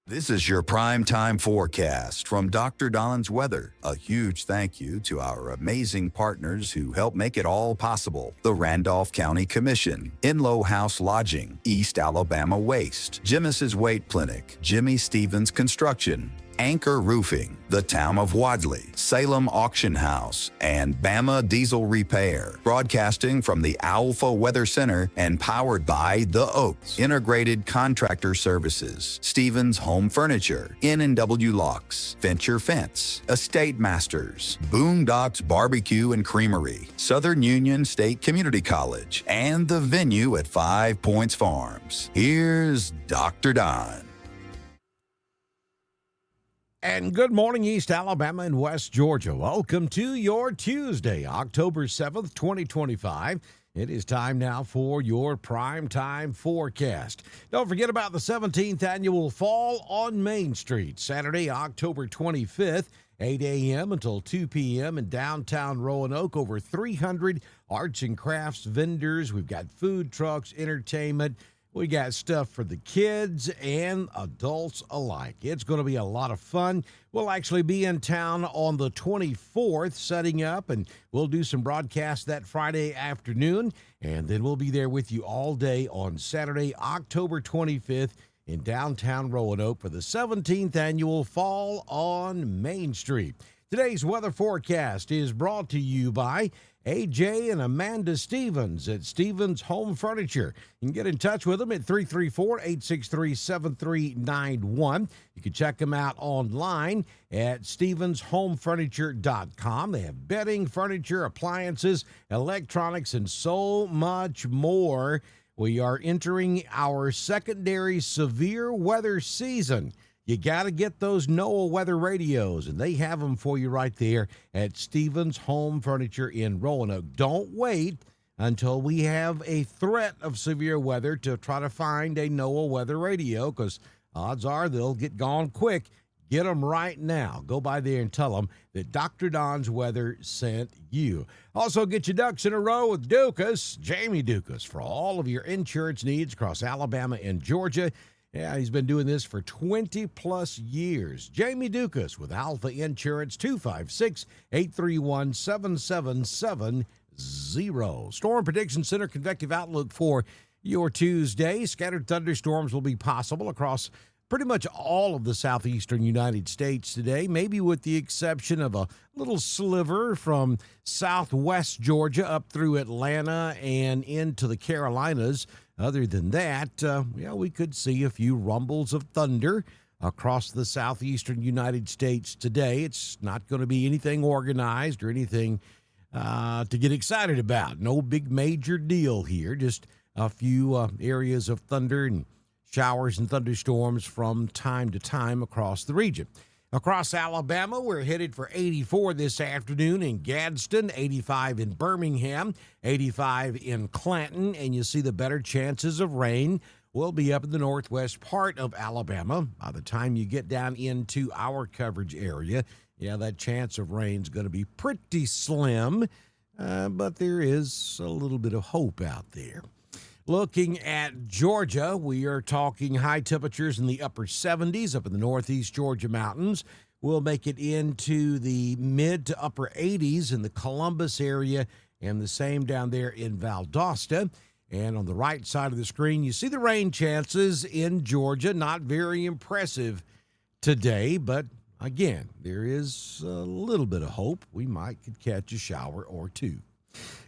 This is your primetime forecast from Dr. Don's Weather. A huge thank you to our amazing partners who help make it all possible. The Randolph County Commission, Inlow House Lodging, East Alabama Waste, Jimis's Weight Clinic, Jimmy Stevens Construction, Anchor Roofing, the Town of Wadley, Salem Auction House, and Bama Diesel Repair. Broadcasting from the Alpha Weather Center and powered by The Oaks, Integrated Contractor Services, Stevens Home Furniture, N&W Locks, Venture Fence, Estate Masters, Boondocks Barbecue and Creamery, Southern Union State Community College, and the venue at 5 Points Farms. Here's Dr. Don. And good morning, East Alabama and West Georgia. Welcome to your Tuesday, October 7th, 2025. It is time now for your primetime forecast. Don't forget about the 17th Annual Fall on Main Street, Saturday, October 25th, 8 a.m. until 2 p.m. in downtown Roanoke. Over 300 arts and crafts vendors. We've got food trucks, entertainment. We got stuff for the kids and adults alike. It's going to be a lot of fun. We'll actually be in town on the 24th setting up, and we'll do some broadcasts that Friday afternoon, and then we'll be there with you all day on Saturday, October 25th in downtown Roanoke for the 17th Annual Fall on Main Street. Today's weather forecast is brought to you by AJ and Amanda Stevens at Stevens Home Furniture. You can get in touch with them at 334-863-7391. You can check them out online at StevensHomeFurniture.com. They have bedding, furniture, appliances, electronics, and so much more. We are entering our secondary severe weather season. You got to get those NOAA weather radios, and they have them for you right there at Stevens Home Furniture in Roanoke. Don't wait until we have a threat of severe weather to try to find a NOAA weather radio, because odds are they'll get gone quick. Get them right now. Go by there and tell them that Dr. Don's Weather sent you. Also, get your ducks in a row with Dukas, Jamie Dukas, for all of your insurance needs across Alabama and Georgia. Yeah, he's been doing this for 20-plus years. Jamie Dukas with Alpha Insurance, 256-831-7770. Storm Prediction Center convective outlook for your Tuesday. Scattered thunderstorms will be possible across pretty much all of the southeastern United States today, maybe with the exception of a little sliver from southwest Georgia up through Atlanta and into the Carolinas. Other than that, we could see a few rumbles of thunder across the southeastern United States today. It's not going to be anything organized or anything to get excited about. No big major deal here, just a few areas of thunder and showers and thunderstorms from time to time across the region. Across Alabama, we're headed for 84 this afternoon in Gadsden, 85 in Birmingham, 85 in Clanton, and you see the better chances of rain will be up in the northwest part of Alabama. By the time you get down into our coverage area, that chance of rain is going to be pretty slim, but there is a little bit of hope out there. Looking at Georgia, we are talking high temperatures in the upper 70s up in the northeast Georgia mountains. We'll make it into the mid to upper 80s in the Columbus area, and the same down there in Valdosta. And on the right side of the screen, you see the rain chances in Georgia. Not very impressive today, but again, there is a little bit of hope. We might could catch a shower or two.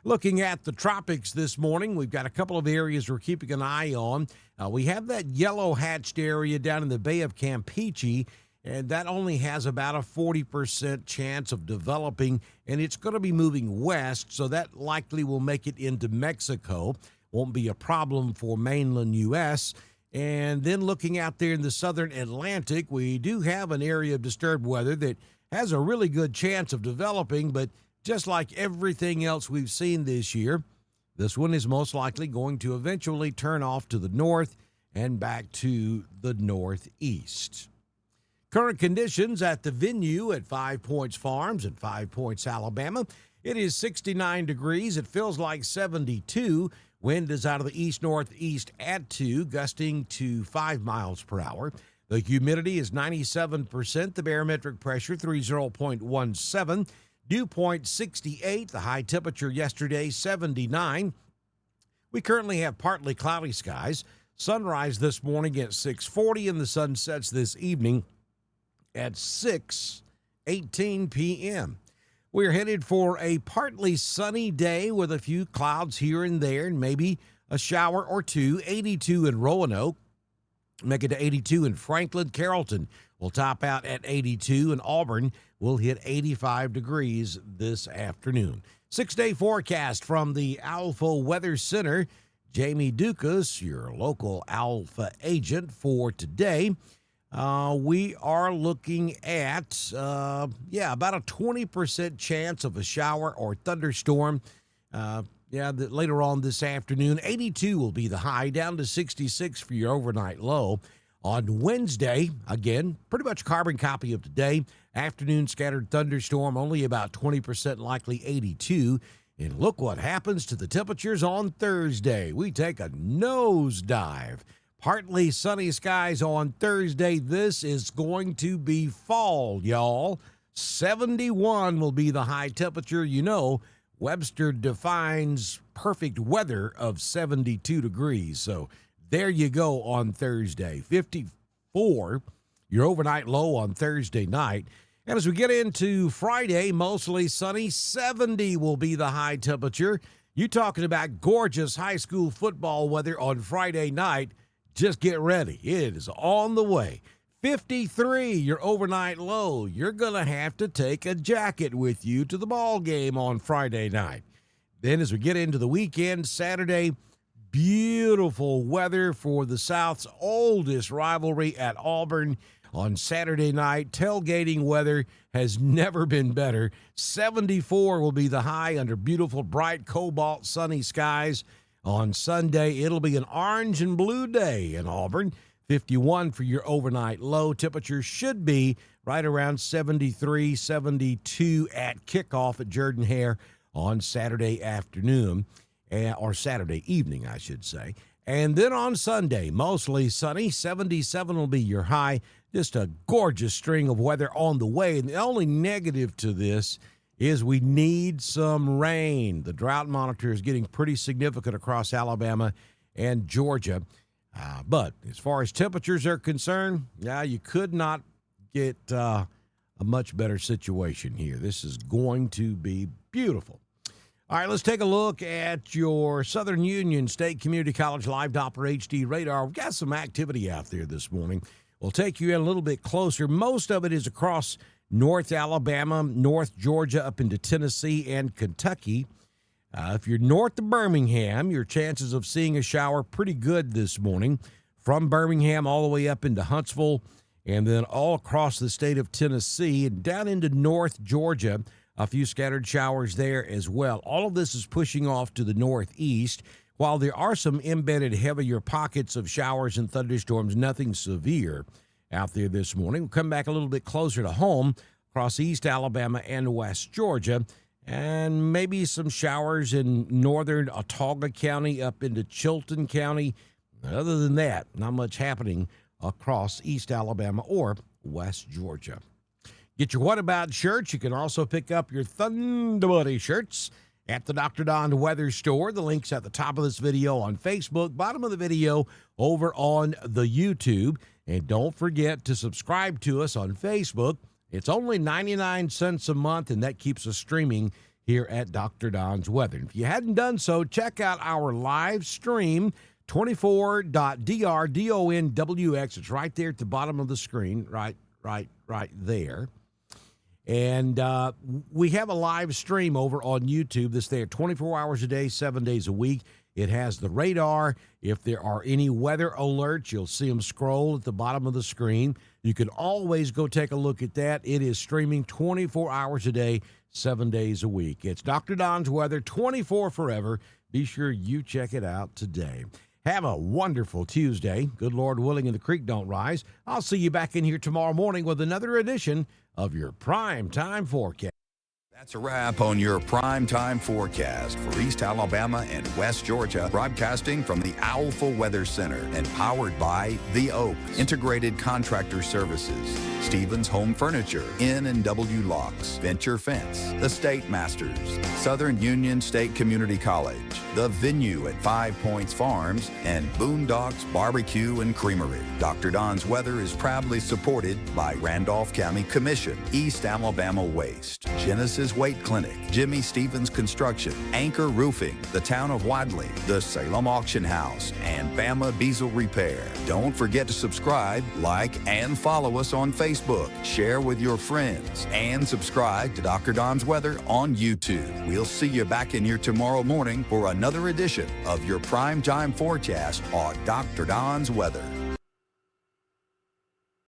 Looking at the tropics this morning, we've got a couple of areas we're keeping an eye on. We have that yellow hatched area down in the Bay of Campeche, and that only has about a 40% chance of developing, and it's going to be moving west, so that likely will make it into Mexico. Won't be a problem for mainland U.S. And then looking out there in the southern Atlantic, we do have an area of disturbed weather that has a really good chance of developing, but just like everything else we've seen this year, this one is most likely going to eventually turn off to the north and back to the northeast. Current conditions at the venue at 5 Points Farms in 5 Points, Alabama. It is 69 degrees. It feels like 72. Wind is out of the east-northeast at 2, gusting to 5 miles per hour. The humidity is 97%. The barometric pressure, 30.17. Dew point, 68. The high temperature yesterday, 79. We currently have partly cloudy skies. Sunrise this morning at 6:40, and the sun sets this evening at 6:18 p.m. We're headed for a partly sunny day with a few clouds here and there and maybe a shower or two. 82 in Roanoke. Make it to 82 in Franklin. Carrollton will top out at 82, and Auburn will hit 85 degrees this afternoon. 6-day forecast from the Alpha Weather Center. Jamie Dukas, your local Alpha agent for today. We are looking at, about a 20% chance of a shower or thunderstorm. Later on this afternoon. 82 will be the high, down to 66 for your overnight low. On Wednesday, again, pretty much carbon copy of today. Afternoon scattered thunderstorm, only about 20% likely, 82. And look what happens to the temperatures on Thursday. We take a nosedive. Partly sunny skies on Thursday. This is going to be fall, y'all. 71 will be the high temperature. You know, Webster defines perfect weather of 72 degrees. So there you go on Thursday. 54, your overnight low on Thursday night. And as we get into Friday, mostly sunny, 70 will be the high temperature. You talking about gorgeous high school football weather on Friday night. Just get ready. It is on the way. 53, your overnight low. You're going to have to take a jacket with you to the ball game on Friday night. Then as we get into the weekend, Saturday, beautiful weather for the South's oldest rivalry at Auburn. On Saturday night, tailgating weather has never been better. 74 will be the high under beautiful, bright, cobalt, sunny skies. On Sunday, it'll be an orange and blue day in Auburn. 51 for your overnight low. Temperature should be right around 73, 72 at kickoff at Jordan-Hare on Saturday afternoon, or Saturday evening, I should say. And then on Sunday, mostly sunny. 77 will be your high. Just a gorgeous string of weather on the way. And the only negative to this is we need some rain. The drought monitor is getting pretty significant across Alabama and Georgia. But as far as temperatures are concerned, you could not get a much better situation here. This is going to be beautiful. All right, let's take a look at your Southern Union State Community College Live Doppler HD radar. We've got some activity out there this morning. We'll take you in a little bit closer. Most of it is across North Alabama, North Georgia, up into Tennessee and Kentucky. If you're north of Birmingham, your chances of seeing a shower pretty good this morning. From Birmingham all the way up into Huntsville, and then all across the state of Tennessee and down into North Georgia, a few scattered showers there as well. All of this is pushing off to the northeast. While there are some embedded heavier pockets of showers and thunderstorms, nothing severe out there this morning. We'll come back a little bit closer to home across East Alabama and West Georgia, and maybe some showers in northern Autauga County up into Chilton County. Other than that, not much happening across East Alabama or West Georgia. Get your What About shirts. You can also pick up your Thunder Buddy shirts at the Dr. Don Weather Store. The link's at the top of this video on Facebook, bottom of the video over on the YouTube. And don't forget to subscribe to us on Facebook. It's only 99 cents a month, and that keeps us streaming here at Dr. Don's Weather. If you hadn't done so, check out our live stream, 24.drdonwx. It's right there at the bottom of the screen, right there. And we have a live stream over on YouTube that's there 24 hours a day, 7 days a week. It has the radar. If there are any weather alerts, you'll see them scroll at the bottom of the screen. You can always go take a look at that. It is streaming 24 hours a day, 7 days a week. It's Dr. Don's Weather, 24 forever. Be sure you check it out today. Have a wonderful Tuesday. Good Lord willing, and the creek don't rise. I'll see you back in here tomorrow morning with another edition of your Prime Time Forecast. That's a wrap on your primetime forecast for East Alabama and West Georgia, broadcasting from the Owlful Weather Center and powered by The Oak, Integrated Contractor Services, Stevens Home Furniture, N&W Locks, Venture Fence, The State Masters, Southern Union State Community College, The Venue at 5 Points Farms, and Boondocks Barbecue and Creamery. Dr. Don's Weather is proudly supported by Randolph County Commission, East Alabama Waste, Genesis Weight Clinic, Jimmy Stevens Construction, Anchor Roofing, the Town of Wadley, the Salem Auction House, and Bama Diesel Repair. Don't forget to subscribe, like, and follow us on Facebook. Share with your friends, and subscribe to Dr. Don's Weather on YouTube. We'll see you back in here tomorrow morning for another edition of your primetime forecast on Dr. Don's Weather.